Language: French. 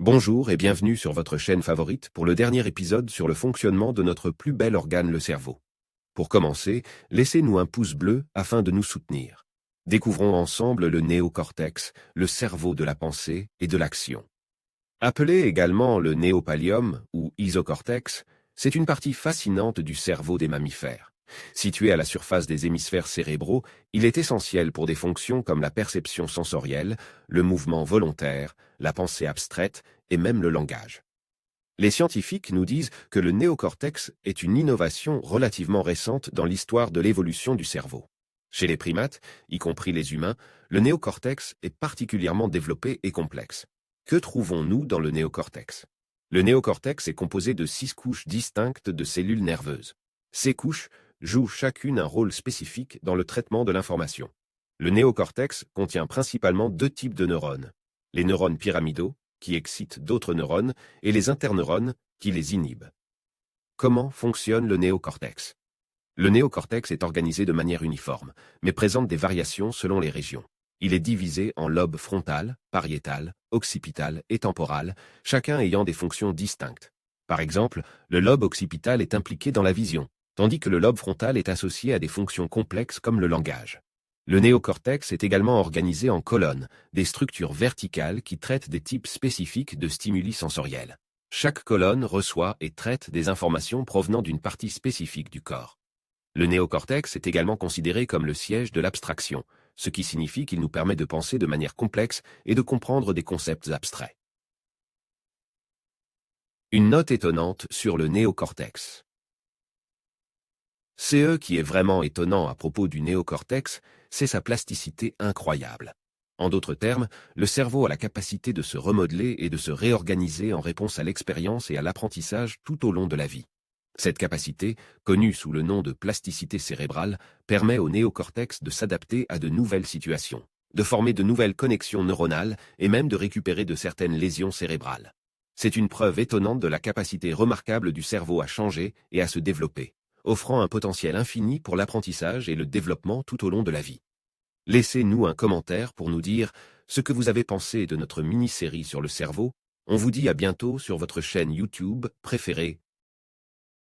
Bonjour et bienvenue sur votre chaîne favorite pour le dernier épisode sur le fonctionnement de notre plus bel organe, le cerveau. Pour commencer, laissez-nous un pouce bleu afin de nous soutenir. Découvrons ensemble le néocortex, le cerveau de la pensée et de l'action. Appelé également le néopallium ou isocortex, c'est une partie fascinante du cerveau des mammifères. Situé à la surface des hémisphères cérébraux, il est essentiel pour des fonctions comme la perception sensorielle, le mouvement volontaire, la pensée abstraite et même le langage. Les scientifiques nous disent que le néocortex est une innovation relativement récente dans l'histoire de l'évolution du cerveau. Chez les primates, y compris les humains, le néocortex est particulièrement développé et complexe. Que trouvons-nous dans le néocortex? Le néocortex est composé de 6 couches distinctes de cellules nerveuses. Ces couches jouent chacune un rôle spécifique dans le traitement de l'information. Le néocortex contient principalement 2 types de neurones. Les neurones pyramidaux, qui excitent d'autres neurones, et les interneurones, qui les inhibent. Comment fonctionne le néocortex? Le néocortex est organisé de manière uniforme, mais présente des variations selon les régions. Il est divisé en lobes frontal, pariétal, occipital et temporal, chacun ayant des fonctions distinctes. Par exemple, le lobe occipital est impliqué dans la vision, tandis que le lobe frontal est associé à des fonctions complexes comme le langage. Le néocortex est également organisé en colonnes, des structures verticales qui traitent des types spécifiques de stimuli sensoriels. Chaque colonne reçoit et traite des informations provenant d'une partie spécifique du corps. Le néocortex est également considéré comme le siège de l'abstraction, ce qui signifie qu'il nous permet de penser de manière complexe et de comprendre des concepts abstraits. Une note étonnante sur le néocortex. Ce qui est vraiment étonnant à propos du néocortex, c'est sa plasticité incroyable. En d'autres termes, le cerveau a la capacité de se remodeler et de se réorganiser en réponse à l'expérience et à l'apprentissage tout au long de la vie. Cette capacité, connue sous le nom de plasticité cérébrale, permet au néocortex de s'adapter à de nouvelles situations, de former de nouvelles connexions neuronales et même de récupérer de certaines lésions cérébrales. C'est une preuve étonnante de la capacité remarquable du cerveau à changer et à se développer, offrant un potentiel infini pour l'apprentissage et le développement tout au long de la vie. Laissez-nous un commentaire pour nous dire ce que vous avez pensé de notre mini-série sur le cerveau. On vous dit à bientôt sur votre chaîne YouTube préférée.